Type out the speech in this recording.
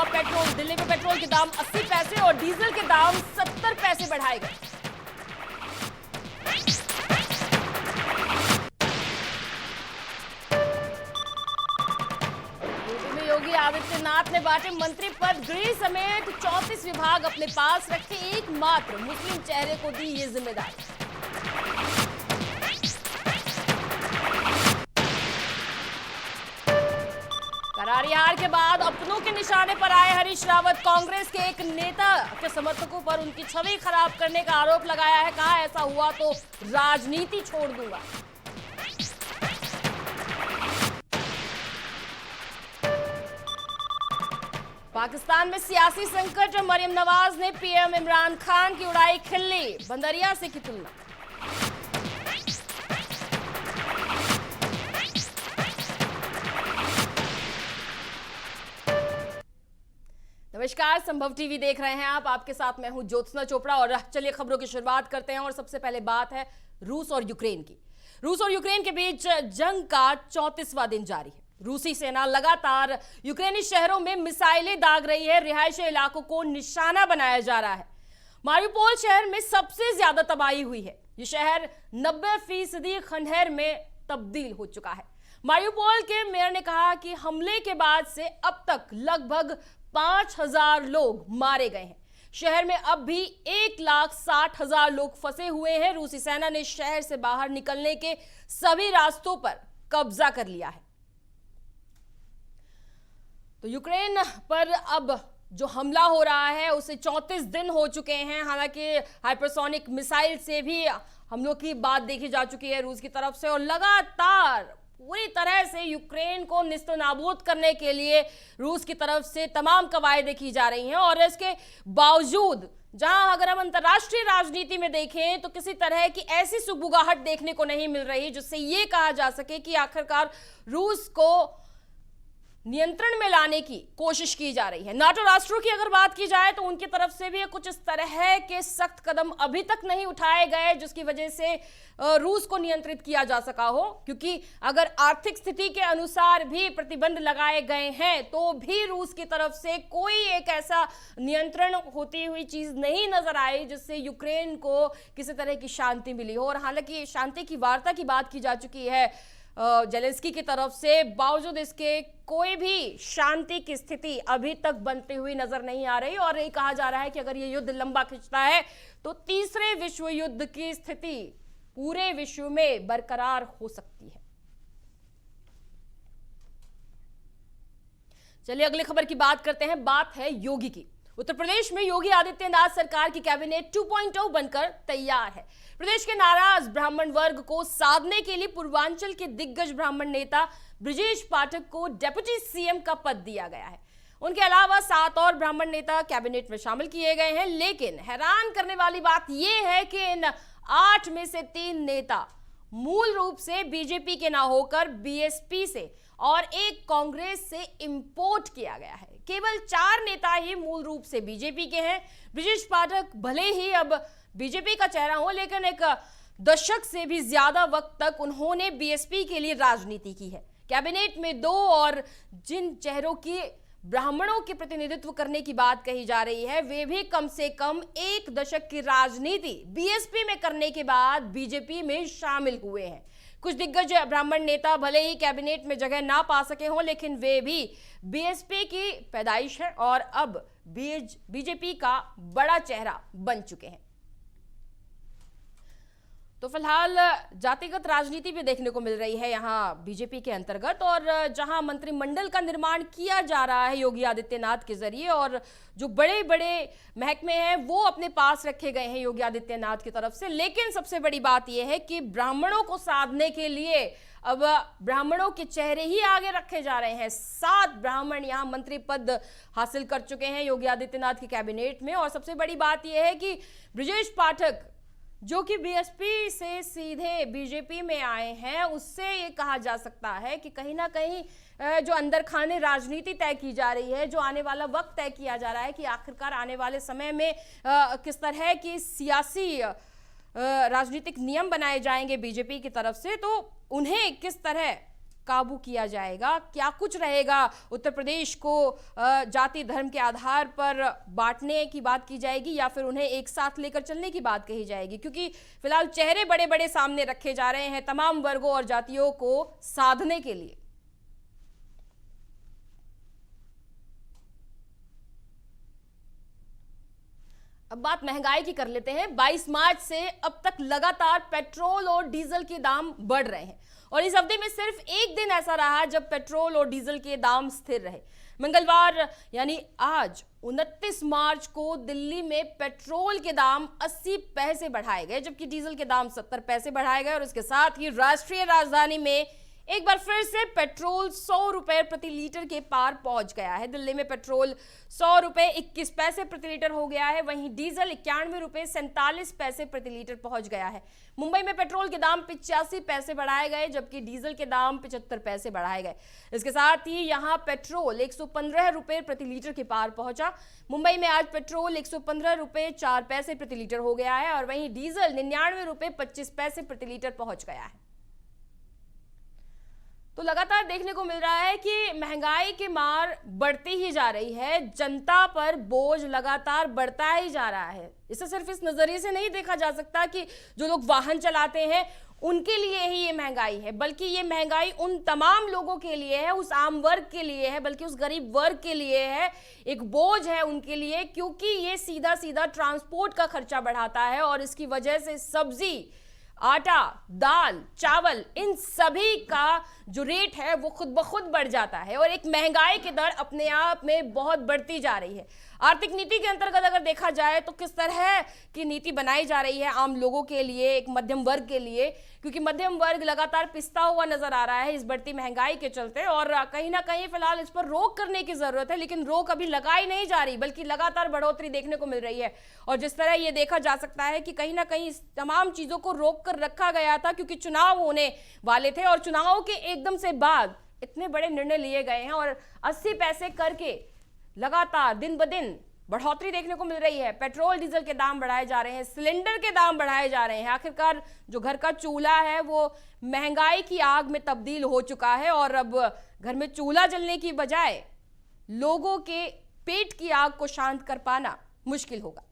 हुआ पेट्रोल। दिल्ली में पेट्रोल के दाम 80 पैसे और डीजल के दाम 70 पैसे बढ़ाए गए। यूपी में योगी आदित्यनाथ ने बांटे मंत्री पद। गृह समेत 34 विभाग अपने पास रखे, एकमात्र मुस्लिम चेहरे को दी ये जिम्मेदारी। करारी हार के बाद अपनों के निशाने पर आए हरीश रावत। कांग्रेस के एक नेता के समर्थकों पर उनकी छवि खराब करने का आरोप लगाया है। कहा ऐसा हुआ तो राजनीति छोड़ दूंगा। पाकिस्तान में सियासी संकट। मरियम नवाज ने पीएम इमरान खान की उड़ाई खिल्ली। बंदरिया से की तुलना। नमस्कार, संभव टीवी देख रहे हैं आप। आपके साथ मैं हूं ज्योत्सना चोपड़ा और चलिए खबरों की शुरुआत करते हैं। और सबसे पहले बात है रूस और यूक्रेन की। रूस और यूक्रेन के बीच जंग का 34वां दिन जारी है। रूसी सेना लगातार यूक्रेनी शहरों में मिसाइलें दाग रही है। रिहायशी इलाकों को निशाना बनाया जा रहा है। मारिउपोल शहर में सबसे ज्यादा तबाही हुई है। यह शहर 90% खंडहर में तब्दील हो चुका है। मारिउपोल के मेयर ने कहा कि हमले के बाद से अब तक लगभग 5000 लोग मारे गए हैं। शहर में अब भी 1,60,000 लोग फंसे हुए हैं। रूसी सेना ने शहर से बाहर निकलने के सभी रास्तों पर कब्जा कर लिया है। तो यूक्रेन पर अब जो हमला हो रहा है उसे 34 दिन हो चुके हैं। हालांकि हाइपरसोनिक मिसाइल से भी हमलों की बात देखी जा चुकी है रूस की तरफ से, और लगातार पूरी तरह से यूक्रेन को निस्तनाबूद करने के लिए रूस की तरफ से तमाम कवायदें की जा रही हैं। और इसके बावजूद जहां अगर हम अंतर्राष्ट्रीय राजनीति में देखें तो किसी तरह की ऐसी सुगबुगाहट देखने को नहीं मिल रही जिससे ये कहा जा सके कि आखिरकार रूस को नियंत्रण में लाने की कोशिश की जा रही है। नाटो राष्ट्रों की अगर बात की जाए तो उनकी तरफ से भी कुछ इस तरह के सख्त कदम अभी तक नहीं उठाए गए जिसकी वजह से रूस को नियंत्रित किया जा सका हो, क्योंकि अगर आर्थिक स्थिति के अनुसार भी प्रतिबंध लगाए गए हैं तो भी रूस की तरफ से कोई एक ऐसा नियंत्रण होती हुई चीज नहीं नजर आई जिससे यूक्रेन को किसी तरह की शांति मिली हो। और हालांकि शांति की वार्ता की बात की जा चुकी है जेलेंस्की की तरफ से, बावजूद इसके कोई भी शांति की स्थिति अभी तक बनती हुई नजर नहीं आ रही। और ये कहा जा रहा है कि अगर ये युद्ध लंबा खिंचता है तो तीसरे विश्व युद्ध की स्थिति पूरे विश्व में बरकरार हो सकती है। चलिए अगली खबर की बात करते हैं। बात है योगी की। उत्तर प्रदेश में योगी आदित्यनाथ सरकार की कैबिनेट 2.0 बनकर तैयार है। प्रदेश के नाराज ब्राह्मण वर्ग को साधने के लिए पूर्वांचल के दिग्गज ब्राह्मण नेता ब्रजेश पाठक को डिप्टी सीएम का पद दिया गया है। उनके अलावा 7 और ब्राह्मण नेता कैबिनेट में शामिल किए गए हैं। लेकिन हैरान करने वाली बात यह है कि इन 8 में से 3 नेता मूल रूप से बीजेपी के ना होकर बीएसपी से और एक कांग्रेस से इंपोर्ट किया गया है। केवल 4 नेता ही मूल रूप से बीजेपी के हैं। ब्रजेश पाठक भले ही अब बीजेपी का चेहरा हो, लेकिन एक दशक से भी ज्यादा वक्त तक उन्होंने बीएसपी के लिए राजनीति की है। कैबिनेट में 2 और जिन चेहरों की ब्राह्मणों के प्रतिनिधित्व करने की बात कही जा रही है वे भी कम से कम 1 दशक की राजनीति बीएसपी में करने के बाद बीजेपी में शामिल हुए हैं। कुछ दिग्गज ब्राह्मण नेता भले ही कैबिनेट में जगह ना पा सके हों, लेकिन वे भी बीएसपी की पैदाइश है और अब बीजेपी का बड़ा चेहरा बन चुके हैं। तो फिलहाल जातिगत राजनीति भी देखने को मिल रही है यहाँ बीजेपी के अंतर्गत, और जहाँ मंत्रिमंडल का निर्माण किया जा रहा है योगी आदित्यनाथ के जरिए, और जो बड़े बड़े महकमे हैं वो अपने पास रखे गए हैं योगी आदित्यनाथ की तरफ से। लेकिन सबसे बड़ी बात यह है कि ब्राह्मणों को साधने के लिए अब ब्राह्मणों के चेहरे ही आगे रखे जा रहे हैं। 7 ब्राह्मण यहाँ मंत्री पद हासिल कर चुके हैं योगी आदित्यनाथ की कैबिनेट में। और सबसे बड़ी बात यह है कि ब्रजेश पाठक जो कि बीएसपी से सीधे बीजेपी में आए हैं, उससे ये कहा जा सकता है कि कहीं ना कहीं जो अंदर खाने राजनीति तय की जा रही है, जो आने वाला वक्त तय किया जा रहा है कि आखिरकार आने वाले समय में किस तरह की सियासी राजनीतिक नियम बनाए जाएंगे बीजेपी की तरफ से, तो उन्हें किस तरह काबू किया जाएगा? क्या कुछ रहेगा? उत्तर प्रदेश को जाति धर्म के आधार पर बांटने की बात की जाएगी या फिर उन्हें एक साथ लेकर चलने की बात कही जाएगी? क्योंकि फिलहाल चेहरे बड़े बड़े सामने रखे जा रहे हैं तमाम वर्गों और जातियों को साधने के लिए। अब बात महंगाई की कर लेते हैं। 22 मार्च से अब तक लगातार पेट्रोल और डीजल के दाम बढ़ रहे हैं और इस अवधि में सिर्फ एक दिन ऐसा रहा जब पेट्रोल और डीजल के दाम स्थिर रहे। मंगलवार यानी आज 29 मार्च को दिल्ली में पेट्रोल के दाम 80 पैसे बढ़ाए गए, जबकि डीजल के दाम 70 पैसे बढ़ाए गए और इसके साथ ही राष्ट्रीय राजधानी में एक बार फिर से पेट्रोल 100 रुपए प्रति लीटर के पार पहुंच गया है। दिल्ली में पेट्रोल 100 रुपए 21 पैसे प्रति लीटर हो गया है, वहीं डीजल 91 रुपए 47 पैसे प्रति लीटर पहुंच गया है। मुंबई में पेट्रोल के दाम 85 पैसे बढ़ाए गए, जबकि डीजल के दाम 75 पैसे बढ़ाए गए। इसके साथ ही यहां पेट्रोल 115 रुपए प्रति लीटर के पार पहुंचा। मुंबई में आज पेट्रोल 115 रुपए 4 पैसे प्रति लीटर हो गया है और वहीं डीजल 99 रुपए 25 पैसे प्रति लीटर पहुंच गया है। तो लगातार देखने को मिल रहा है कि महंगाई की मार बढ़ती ही जा रही है, जनता पर बोझ लगातार बढ़ता ही जा रहा है। इसे सिर्फ इस नजरिए से नहीं देखा जा सकता कि जो लोग वाहन चलाते हैं उनके लिए ही ये महंगाई है, बल्कि ये महंगाई उन तमाम लोगों के लिए है, उस आम वर्ग के लिए है, बल्कि उस गरीब वर्ग के लिए है, एक बोझ है उनके लिए, क्योंकि ये सीधा सीधा ट्रांसपोर्ट का खर्चा बढ़ाता है और इसकी वजह से सब्जी, आटा, दाल, चावल, इन सभी का जो रेट है वो खुद ब खुद बढ़ जाता है और एक महंगाई की दर अपने आप में बहुत बढ़ती जा रही है। आर्थिक नीति के अंतर्गत अगर देखा जाए तो किस तरह की नीति बनाई जा रही है आम लोगों के लिए, एक मध्यम वर्ग के लिए, क्योंकि मध्यम वर्ग लगातार पिसता हुआ नजर आ रहा है इस बढ़ती महंगाई के चलते और कहीं ना कहीं फिलहाल इस पर रोक करने की जरूरत है, लेकिन रोक अभी लगाई नहीं जा रही, बल्कि लगातार बढ़ोतरी देखने को मिल रही है। और जिस तरह ये देखा जा सकता है कि कहीं ना कहीं इस तमाम चीजों को रोक कर रखा गया था क्योंकि चुनाव होने वाले थे और चुनाव के एकदम से बाद इतने बड़े निर्णय लिए गए हैं और 80 पैसे करके लगातार दिन ब दिन बढ़ोतरी देखने को मिल रही है। पेट्रोल डीजल के दाम बढ़ाए जा रहे हैं, सिलेंडर के दाम बढ़ाए जा रहे हैं। आखिरकार जो घर का चूल्हा है वो महंगाई की आग में तब्दील हो चुका है और अब घर में चूल्हा जलने की बजाय लोगों के पेट की आग को शांत कर पाना मुश्किल होगा।